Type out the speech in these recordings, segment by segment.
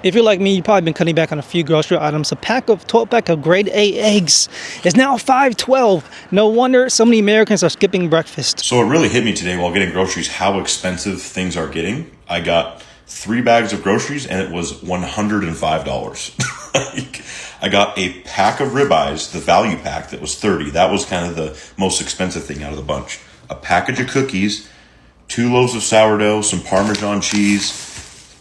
If you're like me, you've probably been cutting back on a few grocery items. A 12-pack of grade A eggs is now $5.12. No wonder so many Americans are skipping breakfast. So it really hit me today while getting groceries how expensive things are getting. I got 3 bags of groceries and it was $105. I got a pack of ribeyes, the value pack, that was $30. That was kind of the most expensive thing out of the bunch. A package of cookies, 2 loaves of sourdough, some Parmesan cheese,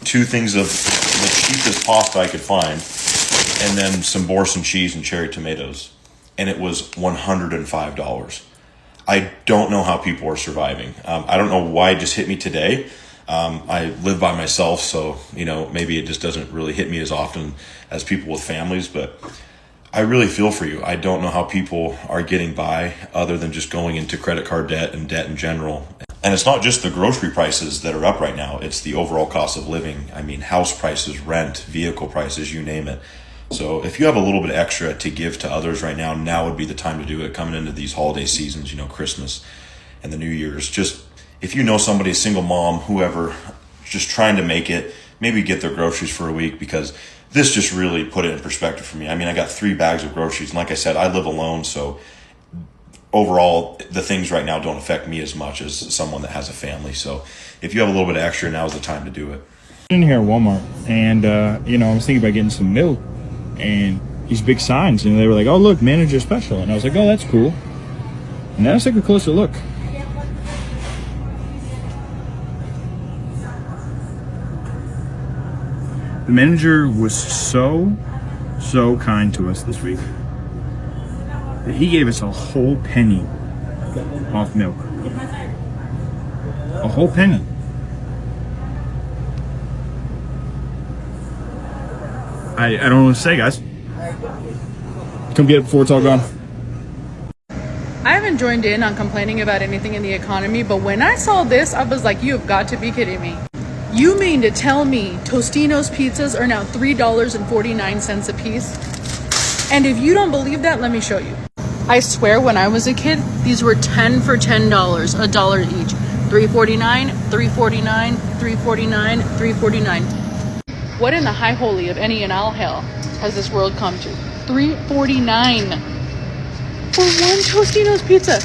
2 things of the cheapest pasta I could find, and then some Boursin cheese and cherry tomatoes. And it was $105. I don't know how people are surviving. I don't know why it just hit me today. I live by myself, so, maybe it just doesn't really hit me as often as people with families, but I really feel for you. I don't know how people are getting by other than just going into credit card debt and debt in general. And it's not just the grocery prices that are up right now. It's the overall cost of living. I mean, house prices, rent, vehicle prices, you name it. So if you have a little bit extra to give to others right now would be the time to do it. Coming into these holiday seasons, Christmas and the New Year's. Just if you know somebody, a single mom, whoever, just trying to make it, maybe get their groceries for a week, because this just really put it in perspective for me. I mean, I got 3 bags of groceries. And like I said, I live alone, so overall, the things right now don't affect me as much as someone that has a family. So if you have a little bit of extra, now's the time to do it. In here at Walmart, and I was thinking about getting some milk, and these big signs, and they were like, "Oh, look, manager special," and I was like, "Oh, that's cool." And then I took a closer look. The manager was so kind to us this week that he gave us a whole penny off milk. A whole penny. I don't know what to say, guys. Come get it before it's all gone. I haven't joined in on complaining about anything in the economy, but when I saw this, I was like, you have got to be kidding me. You mean to tell me Tostino's pizzas are now $3.49 a piece? And if you don't believe that, let me show you. I swear when I was a kid, these were 10 for $10, $1 each. $3.49, $3.49, $3.49, $3.49. What in the high holy of any and all hell has this world come to? $3.49 for one Tostino's pizza.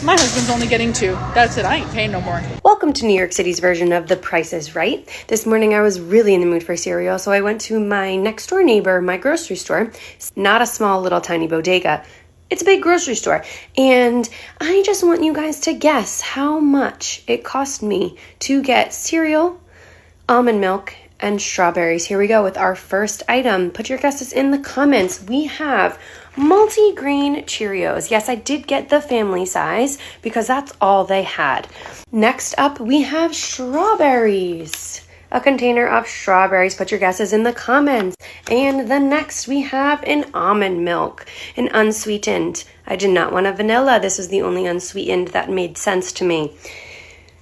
My husband's only getting 2. That's it. I ain't paying no more. Welcome to New York City's version of The Price is Right. This morning I was really in the mood for cereal, so I went to my next door neighbor, my grocery store. It's not a small little tiny bodega. It's a big grocery store. And I just want you guys to guess how much it cost me to get cereal, almond milk, and strawberries. Here we go with our first item. Put your guesses in the comments. We have multi-grain Cheerios. Yes, I did get the family size because that's all they had. Next up, we have strawberries. A container of strawberries. Put your guesses in the comments. And the next we have an almond milk, an unsweetened. I did not want a vanilla. This is the only unsweetened that made sense to me.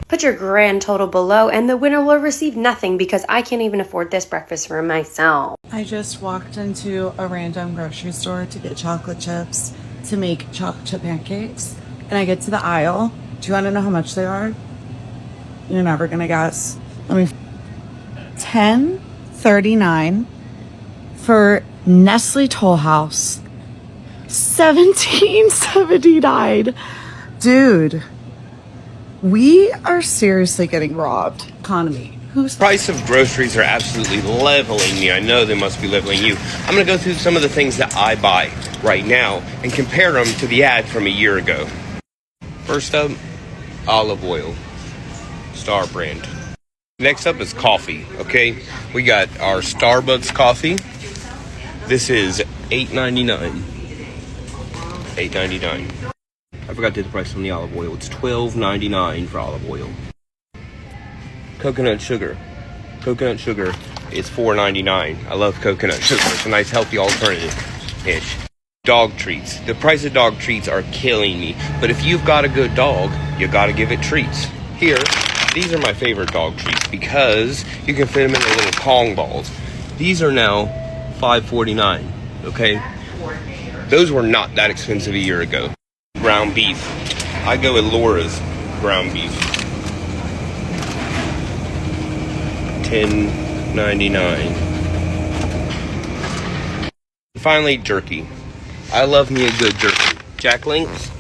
Put your grand total below, and the winner will receive nothing because I can't even afford this breakfast for myself. I just walked into a random grocery store to get chocolate chips to make chocolate chip pancakes. And I get to the aisle. Do you want to know how much they are? You're never going to guess. $10.39 for Nestle Toll House. $17.79. Dude. We are seriously getting robbed. Economy. Price of groceries are absolutely leveling me. I know they must be leveling you. I'm going to go through some of the things that I buy right now and compare them to the ad from a year ago. First up, olive oil. Star brand. Next up is coffee, okay? We got our Starbucks coffee. This is $8.99. $8.99. I forgot to do the price on the olive oil. It's $12.99 for olive oil. Coconut sugar. Coconut sugar is $4.99. I love coconut sugar. It's a nice healthy alternative-ish. Dog treats. The price of dog treats are killing me. But if you've got a good dog, you got to give it treats. Here, these are my favorite dog treats because you can fit them in the little Kong balls. These are now $5.49. Okay? Those were not that expensive a year ago. Ground beef. I go with Laura's ground beef. $10.99. Finally, jerky. I love me a good jerky. Jack Link's,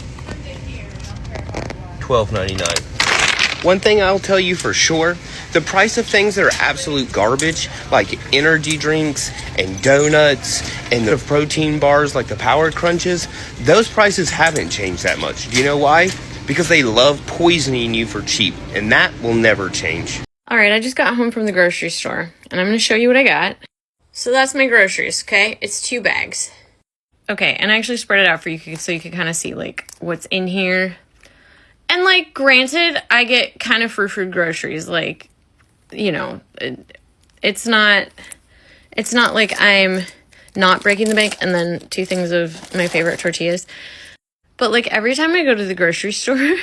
$12.99. One thing I'll tell you for sure, the price of things that are absolute garbage, like energy drinks and donuts and the protein bars like the Power Crunches, those prices haven't changed that much. Do you know why? Because they love poisoning you for cheap, and that will never change. All right, I just got home from the grocery store, and I'm going to show you what I got. So that's my groceries, okay? It's 2 bags. Okay, and I actually spread it out for you so you can kind of see, like, what's in here. And, like, granted, I get kind of frou-frou groceries. Like, you know, it's not like I'm not breaking the bank and then 2 things of my favorite tortillas. But, like, every time I go to the grocery store,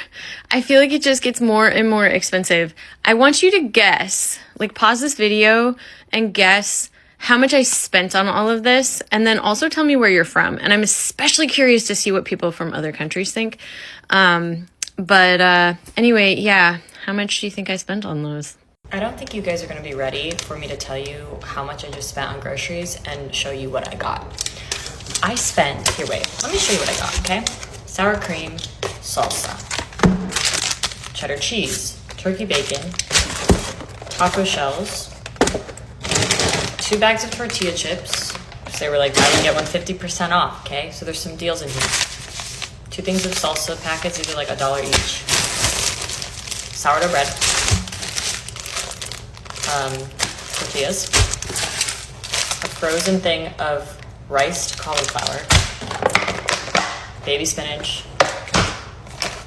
I feel like it just gets more and more expensive. I want you to guess, like, pause this video and guess how much I spent on all of this, and then also tell me where you're from. And I'm especially curious to see what people from other countries think. Anyway, yeah, how much do you think I spent on those? I don't think you guys are going to be ready for me to tell you how much I just spent on groceries and show you what I got. I spent, here, wait, let me show you what I got, okay? Sour cream, salsa, cheddar cheese, turkey bacon, taco shells, 2 bags of tortilla chips. So they were like, buy one get one 50% off, okay? So there's some deals in here. 2 things of salsa packets, these are like $1 each. Sourdough bread. Tortillas. A frozen thing of riced cauliflower. Baby spinach.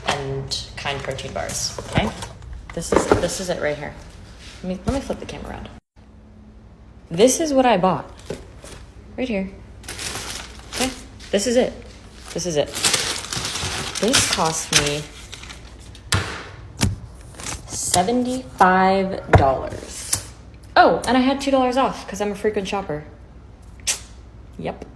And Kind protein bars, okay? This is it right here. Let me flip the camera around. This is what I bought. Right here. Okay? This is it. This is it. This cost me $75. Oh, and I had $2 off because I'm a frequent shopper. Yep.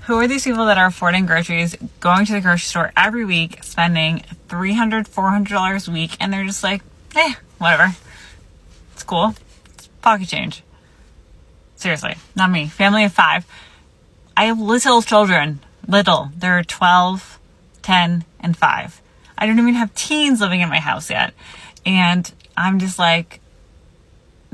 Who are these people that are affording groceries, going to the grocery store every week, spending $300, $400 a week, and they're just like, whatever. It's cool. It's pocket change. Seriously, not me. Family of 5. I have little children. Little. They're 12, 10, and 5. I don't even have teens living in my house yet. And I'm just like,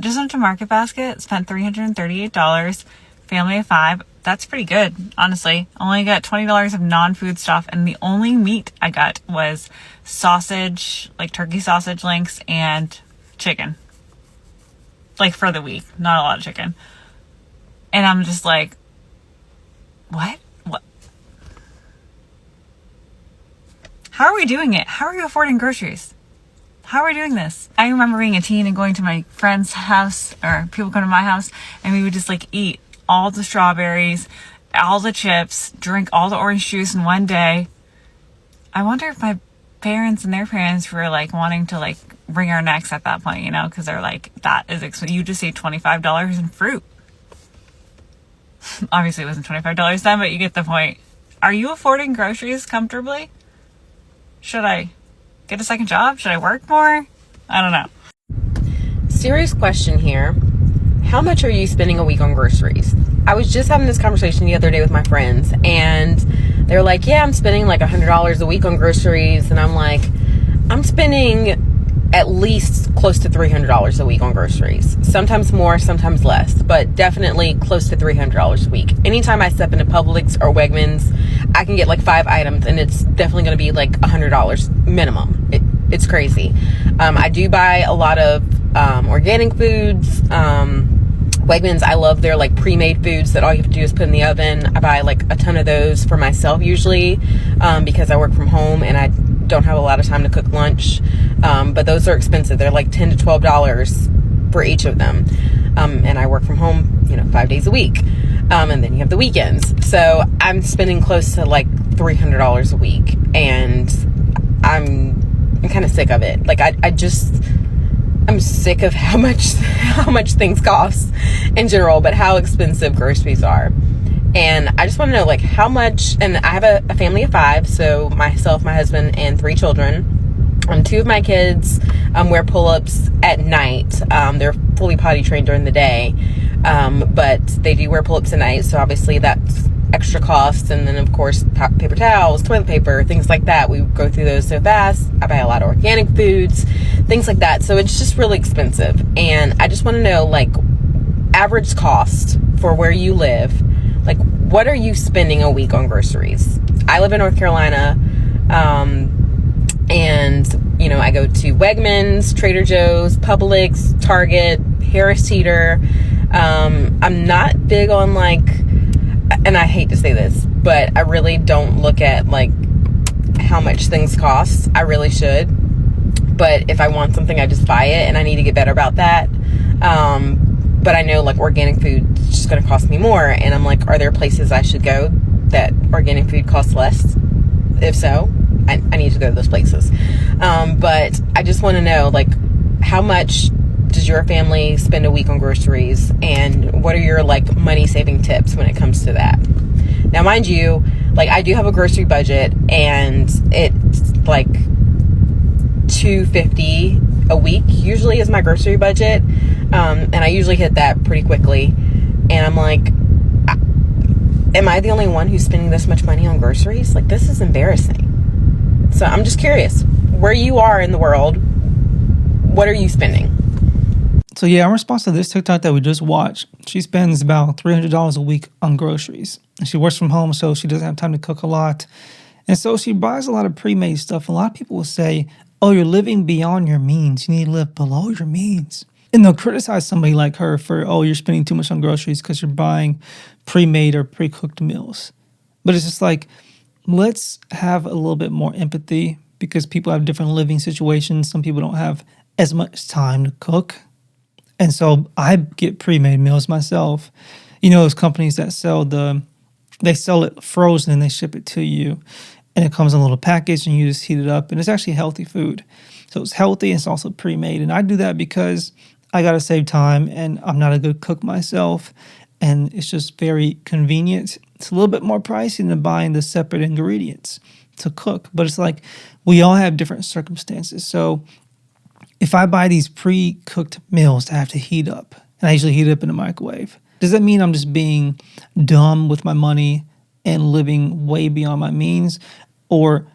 just went to Market Basket, spent $338. Family of 5. That's pretty good, honestly. Only got $20 of non-food stuff, and the only meat I got was sausage, like turkey sausage links, and chicken. Like for the week. Not a lot of chicken. And I'm just like, what? How are we doing it? How are you affording groceries? How are we doing this? I remember being a teen and going to my friend's house, or people come to my house, and we would just like eat all the strawberries, all the chips, drink all the orange juice in one day. I wonder if my parents and their parents were like wanting to like wring our necks at that point, you know, because they're like, that is expensive. You just ate $25 in fruit. Obviously it wasn't $25 then, but you get the point. Are you affording groceries comfortably? Should I get a second job? Should I work more? I don't know. Serious question here. How much are you spending a week on groceries? I was just having this conversation the other day with my friends, and they were like, yeah, I'm spending like $100 a week on groceries. And I'm like, I'm spending at least close to $300 a week on groceries. Sometimes more, sometimes less, but definitely close to $300 a week. Anytime I step into Publix or Wegmans, I can get like 5 items, and it's definitely going to be like $100 minimum. It's crazy. I do buy a lot of organic foods. Wegmans, I love their like pre-made foods that all you have to do is put in the oven. I buy like a ton of those for myself usually because I work from home and I don't have a lot of time to cook lunch. But those are expensive. They're like $10 to $12 for each of them. And I work from home, 5 days a week. And then you have the weekends. So I'm spending close to like $300 a week, and I'm kind of sick of it. Like I'm sick of how much things cost in general, but how expensive groceries are. And I just want to know like how much, and I have a family of 5, so myself, my husband, and 3 children. 2 of my kids wear pull-ups at night. They're fully potty trained during the day, but they do wear pull-ups at night, so obviously that's extra costs. And then, of course, paper towels, toilet paper, things like that. We go through those so fast. I buy a lot of organic foods, things like that. So it's just really expensive. And I just want to know, like, average cost for where you live. Like, what are you spending a week on groceries? I live in North Carolina, and, you know, I go to Wegmans, Trader Joe's, Publix, Target, Harris Teeter. I'm not big on, like, and I hate to say this, but I really don't look at, like, how much things cost. I really should. But if I want something, I just buy it, and I need to get better about that. But I know, like, organic food is just going to cost me more. And I'm like, are there places I should go that organic food costs less? If so, I need to go to those places. But I just want to know, like, how much does your family spend a week on groceries? And what are your, like, money saving tips when it comes to that? Now, mind you, like, I do have a grocery budget, and it's like $250 a week usually is my grocery budget. And I usually hit that pretty quickly. And I'm like, am I the only one who's spending this much money on groceries? Like, this is embarrassing. So I'm just curious, where you are in the world, what are you spending? So yeah, in response to this TikTok that we just watched, she spends about $300 a week on groceries. And she works from home, so she doesn't have time to cook a lot. And so she buys a lot of pre-made stuff. A lot of people will say, oh, you're living beyond your means. You need to live below your means. And they'll criticize somebody like her for, oh, you're spending too much on groceries because you're buying pre-made or pre-cooked meals. But it's just like, let's have a little bit more empathy because people have different living situations. Some people don't have as much time to cook. And so I get pre-made meals myself. You know, those companies that they sell it frozen and they ship it to you. And it comes in a little package and you just heat it up. And it's actually healthy food. So it's healthy and it's also pre-made. And I do that because I got to save time and I'm not a good cook myself. And it's just very convenient. It's a little bit more pricey than buying the separate ingredients to cook. But it's like we all have different circumstances. So if I buy these pre-cooked meals that I have to heat up, and I usually heat it up in the microwave, does that mean I'm just being dumb with my money and living way beyond my means? Or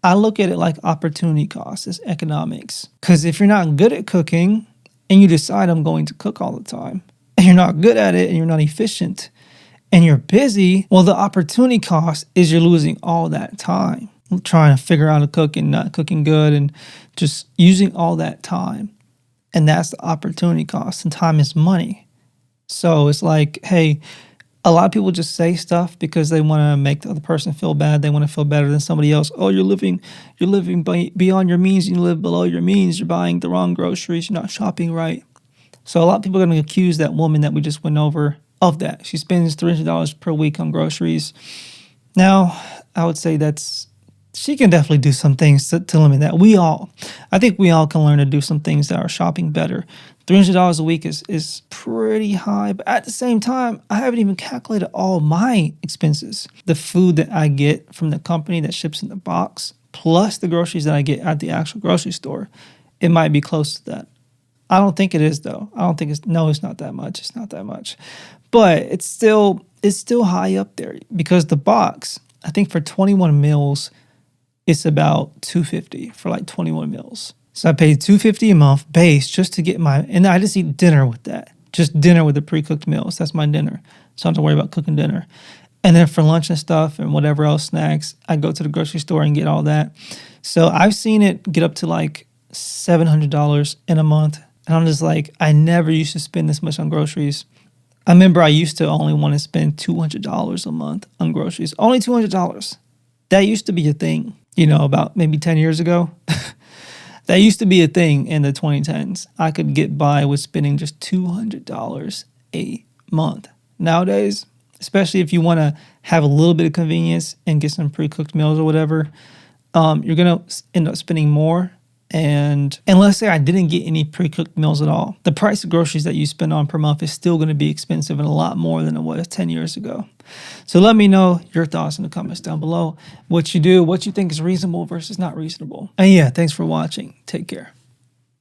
I look at it like opportunity cost, it's economics. Because if you're not good at cooking and you decide I'm going to cook all the time, and you're not good at it and you're not efficient and you're busy, well, the opportunity cost is you're losing all that time trying to figure out how to cook and not cooking good and just using all that time. And that's the opportunity cost, and time is money. So it's like, hey, a lot of people just say stuff because they want to make the other person feel bad. They want to feel better than somebody else. Oh, you're living beyond your means. You live below your means. You're buying the wrong groceries. You're not shopping right. So a lot of people are going to accuse that woman that we just went over of that. She spends $300 per week on groceries. Now, I would say she can definitely do some things to limit that. I think we all can learn to do some things that are shopping better. $300 a week is pretty high, but at the same time, I haven't even calculated all my expenses. The food that I get from the company that ships in the box, plus the groceries that I get at the actual grocery store, it might be close to that. I don't think it is, though. It's not that much. It's not that much. But it's still high up there because the box, I think for 21 meals, it's about $250 for like 21 meals. So I paid $250 a month base just to get and I just eat dinner with that. Just dinner with the pre-cooked meals. That's my dinner. So I don't have to worry about cooking dinner. And then for lunch and stuff and whatever else, snacks, I go to the grocery store and get all that. So I've seen it get up to like $700 in a month. And I'm just like, I never used to spend this much on groceries. I remember I used to only want to spend $200 a month on groceries. Only $200. That used to be a thing, about maybe 10 years ago. That used to be a thing in the 2010s. I could get by with spending just $200 a month. Nowadays, especially if you want to have a little bit of convenience and get some pre-cooked meals or whatever, you're going to end up spending more. And let's say I didn't get any pre-cooked meals at all. The price of groceries that you spend on per month is still going to be expensive and a lot more than it was 10 years ago. So let me know your thoughts in the comments down below. What you think is reasonable versus not reasonable. And yeah, thanks for watching. Take care.